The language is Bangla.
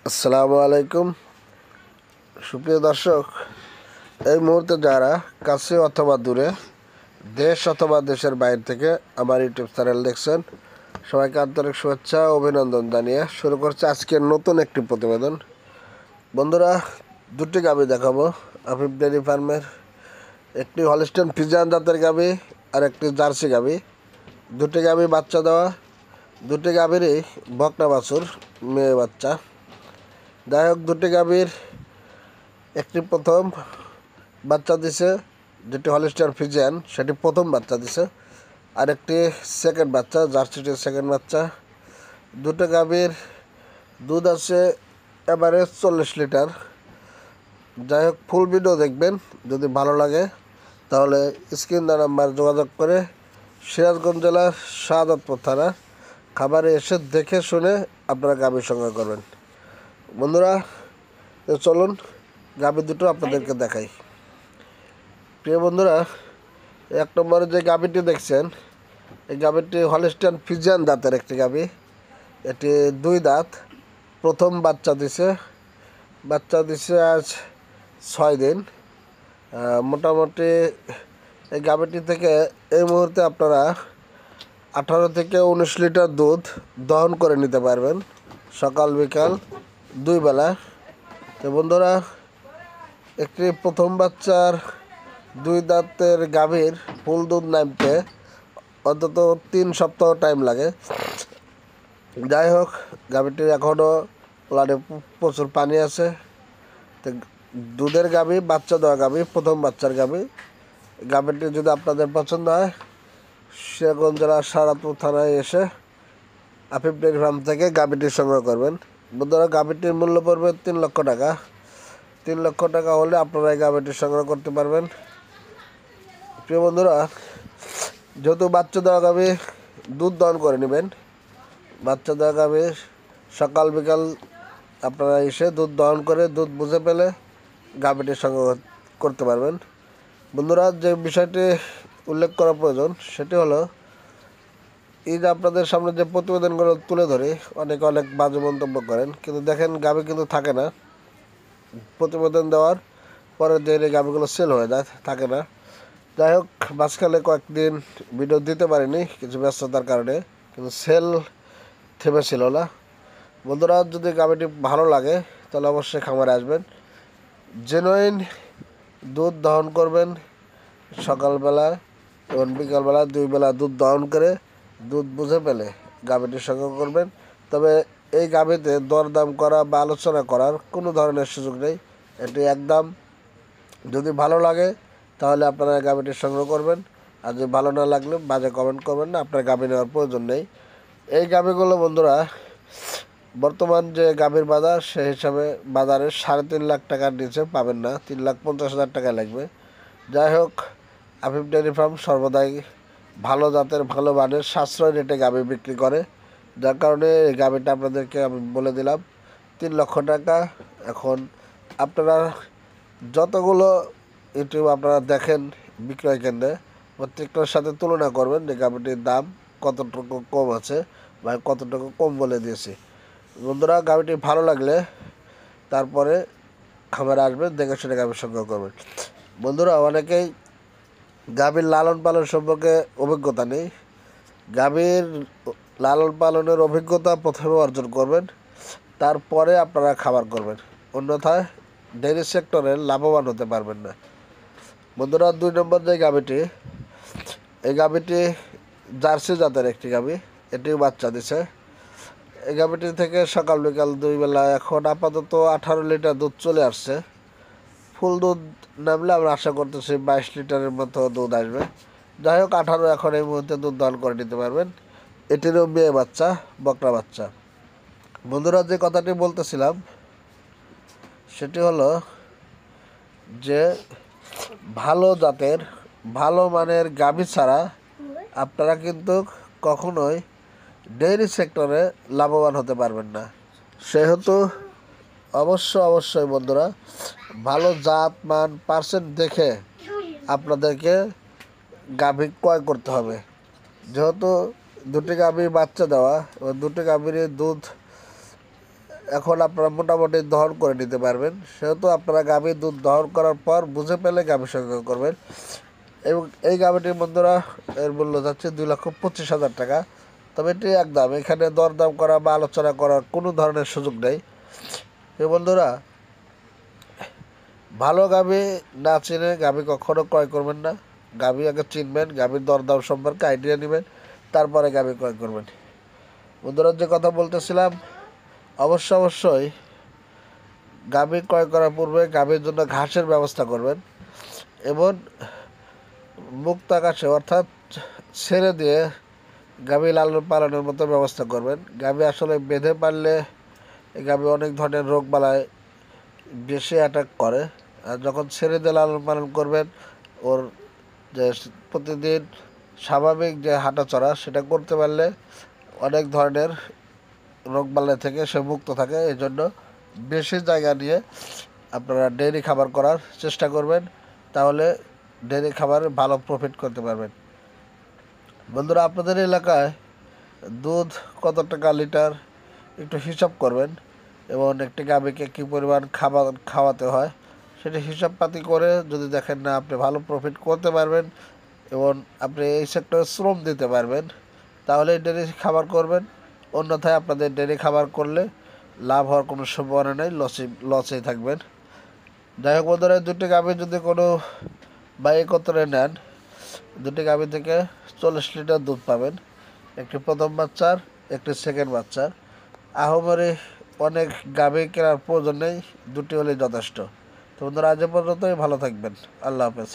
আসসালামু আলাইকুম সুপ্রিয় দর্শক, এই মুহূর্তে যারা কাছে অথবা দূরে, দেশ অথবা দেশের বাইরে থেকে আমার ইউটিউব চ্যানেল দেখছেন, সবাইকে আন্তরিক শুভেচ্ছা ও অভিনন্দন জানিয়ে শুরু করছে আজকের নতুন একটি প্রতিবেদন। বন্ধুরা, দুটি গাভী দেখাবো আফিফ ডেয়ারি ফার্মের। একটি হলিস্টিয়ান ফ্রিজিয়ান জাতের গাভী আর একটি জার্সি গাভী। দুটি গাভী বাচ্চা দেওয়া, দুটি গাভীরই বকনা বাছুর, মেয়ে বাচ্চা। যাই হোক, দুটি গাভীর একটি প্রথম বাচ্চা দিছে, যেটি হলিস্টিয়ান ফ্রিজিয়ান সেটি প্রথম বাচ্চা দিছে, আরেকটি সেকেন্ড বাচ্চা, জার্সিটির সেকেন্ড বাচ্চা। দুটো গাভীর দুধ আছে এভারেজ 40 লিটার। যাই হোক, ফুল ভিডিও দেখবেন, যদি ভালো লাগে তাহলে স্ক্রিন দেওয়া নাম্বার যোগাযোগ করে সিরাজগঞ্জ জেলার শাহাদাতপুর থানা খাবারে এসে দেখে শুনে আপনারা গাভী সংগ্রহ করবেন। বন্ধুরা, চলুন গাভী দুটো আপনাদেরকে দেখাই। প্রিয় বন্ধুরা, এক নম্বরে যে গাভীটি দেখছেন, এই গাভীটি হলিস্টিয়ান ফ্রিজিয়ান দাঁতের একটি গাভী। এটি 2 দাঁত, প্রথম বাচ্চা দিছে আজ 6 দিন। মোটামুটি এই গাভীটি থেকে এই মুহূর্তে আপনারা 18 থেকে 19 লিটার দুধ দহন করে নিতে পারবেন, সকাল বিকাল 2 বেলা। তো বন্ধুরা, একটি প্রথম বাচ্চার 2 দাঁতের গাভীর ফুল দুধ নামতে অন্তত 3 সপ্তাহ টাইম লাগে। যাই হোক, গাভীটির এখনও প্লাটে প্রচুর পানি আছে। তো দুধের গাভী, বাচ্চা দেওয়া গাভী, প্রথম বাচ্চার গাভী। গাভীটি যদি আপনাদের পছন্দ হয়, সিরাজগঞ্জ জেলার শাহাদাতপুর থানায় এসে আফিফ ডেয়ারি ফার্ম থেকে গাভীটি সংগ্রহ করবেন। বন্ধুরা, গাভীটির মূল্য পড়বে 3 লক্ষ টাকা। 3 লক্ষ টাকা হলে আপনারা এই গাভীটি সংগ্রহ করতে পারবেন। প্রিয় বন্ধুরা, যেহেতু বাচ্চা দেওয়া গাভী, দুধ দহন করে নেবেন। বাচ্চা দেওয়া গাভী সকাল বিকাল আপনারা এসে দুধ দহন করে দুধ বুঝে পেলে গাভীটি সংগ্রহ করতে পারবেন। বন্ধুরা, যে বিষয়টি উল্লেখ করা প্রয়োজন সেটি হলো, এই যে আপনাদের সামনে যে প্রতিবেদনগুলো তুলে ধরি, অনেক বাজে মন্তব্য করেন, কিন্তু দেখেন গাভী কিন্তু থাকে না। প্রতিবেদন দেওয়ার পরে যে গাভীগুলো সেল হয়ে যায়, থাকে না। যাই হোক, মাঝখানে কয়েকদিন ভিডিও দিতে পারিনি কিছু ব্যস্ততার কারণে, কিন্তু সেল থেমেছিল না। বন্ধুরা, যদি গাভীটি ভালো লাগে তাহলে অবশ্যই খামারে আসবেন। জেনুইন দুধ দহন করবেন সকালবেলা এবং বিকালবেলা 2 বেলা দুধ দহন করে দুধ বুঝে পেলে গাভীটি সংগ্রহ করবেন। তবে এই গাভীতে দরদাম করা বা আলোচনা করার কোনো ধরনের সুযোগ নেই। এটি একদম, যদি ভালো লাগে তাহলে আপনারা গাভীটি সংগ্রহ করবেন, আর যদি ভালো না লাগলে বাজে কমেন্ট করবেন না, আপনার গাভী নেওয়ার প্রয়োজন নেই। এই গাভীগুলো বন্ধুরা, বর্তমান যে গাভীর বাজার, সেই হিসাবে বাজারে 3.5 লাখ টাকার নিচে পাবেন না, 3,50,000 টাকা লাগবে। যাই হোক, আফিফ ডেয়ারি ফার্ম সর্বদাই ভালো জাতের, ভালো মানের, সাশ্রয় রেটে গাভী বিক্রি করে, যার কারণে এই গাভীটা আপনাদেরকে আমি বলে দিলাম 3 লক্ষ টাকা। এখন আপনারা যতগুলো ইউটিউব আপনারা দেখেন বিক্রয় কেন্দ্রে, প্রত্যেকটার সাথে তুলনা করবেন যে গাভীটির দাম কতটুকু কম আছে বা কতটুকু কম বলে দিয়েছি। বন্ধুরা, গাভীটি ভালো লাগলে তারপরে খামারে আসবেন, দেখে শুনে গাভী সংগ্রহ করবেন। বন্ধুরা, অনেকেই গাভীর লালন পালন সম্পর্কে অভিজ্ঞতা নেই। গাভীর লালন পালনের অভিজ্ঞতা প্রথমে অর্জন করবেন, তারপরে আপনারা খাবার করবেন, অন্যথায় ডেইরি সেক্টরে লাভবান হতে পারবেন না। বন্ধুরা, 2 নম্বর যে গাভীটি, এই গাভীটি জার্সি জাতের একটি গাভী। এটিও বাচ্চা দিছে। এই গাভীটি থেকে সকাল বিকাল 2 বেলা এখন আপাতত 18 লিটার দুধ চলে আসছে। ফুল দুধ নামলে আমরা আশা করতেছি 22 লিটারের মতো দুধ আসবে। যাই হোক, 18 এখন এই মুহূর্তে দুধ দহন করে নিতে পারবেন। এটিরও মেয়ে বাচ্চা, বকনা বাচ্চা। বন্ধুরা, যে কথাটি বলতেছিলাম সেটি হলো যে ভালো জাতের, ভালো মানের গাভী ছাড়া আপনারা কিন্তু কখনোই ডেইরি সেক্টরে লাভবান হতে পারবেন না। সেহেতু অবশ্যই বন্ধুরা, ভালো জাত মান পার্সেন্ট দেখে আপনাদেরকে গাভী ক্রয় করতে হবে। যেহেতু দুটি গাভী বাচ্চা দেওয়া এবং দুটি গাভীর দুধ এখন আপনারা মোটামুটি দহন করে নিতে পারবেন। সেহেতু আপনারা গাভীর দুধ দহন করার পর বুঝে পেলে গাভী সংগ্রহ করবেন। এবং এই গাভীটির বন্ধুরা এর মূল্য যাচ্ছে 2,25,000 টাকা। তবে এটি একদম, এখানে দরদাম করা বা আলোচনা করার কোনো ধরনের সুযোগ নেই। বন্ধুরা, ভালো গাভী না চিনে গাভী কখনো ক্রয় করবেন না। গাভী আগে চিনবেন, গাভীর দরদাম সম্পর্কে আইডিয়া নেবেন, তারপরে গাভী ক্রয় করবেন। বন্ধুরা, যে কথা বলতেছিলাম, অবশ্যই গাভী ক্রয় করার পূর্বে গাভীর জন্য ঘাসের ব্যবস্থা করবেন এবং মুক্ত আকাশে অর্থাৎ ছেড়ে দিয়ে গাভী লালন পালনের মতো ব্যবস্থা করবেন। গাভী আসলে বেঁধে পারলে এই গাভী অনেক ধরনের রোগ বালায় বেশি অ্যাটাক করে। আর যখন ছেড়ে দিয়ে লালন পালন করবেন, ওর যে প্রতিদিন স্বাভাবিক যে হাঁটাচলা সেটা করতে পারলে অনেক ধরনের রোগবালাই থেকে সে মুক্ত থাকে। এই জন্য বেশি জায়গা নিয়ে আপনারা ডেইরি খাবার করার চেষ্টা করবেন, তাহলে ডেইরি খাবার ভালো প্রফিট করতে পারবেন। বন্ধুরা, আপনাদের এলাকায় দুধ কত টাকা লিটার একটু হিসাব করবেন এবং একটি গাভীকে কী পরিমাণ খাবার খাওয়াতে হয় সেটি হিসাবপাতি করে যদি দেখেন না আপনি ভালো প্রফিট করতে পারবেন এবং আপনি এই সেক্টরে শ্রম দিতে পারবেন, তাহলে ডেইরি খাবার করবেন। অন্যথায় আপনাদের ডেইরি খাবার করলে লাভ হওয়ার কোনো সম্ভাবনা নেই, লসেই থাকবেন। যাই হোক বন্ধুরা, দুটি গাভী যদি কোনো বা একত্রে নেন, দুটি গাভী থেকে 40 লিটার দুধ পাবেন। একটি প্রথম বাচ্চার, একটি সেকেন্ড বাচ্চার। আহামরি অনেক গাভী কেনার প্রয়োজন নেই, দুটি হলেই যথেষ্ট। তো বন্ধুরা, আজ পর্যন্তই, ভালো থাকবেন। আল্লাহ হাফেজ।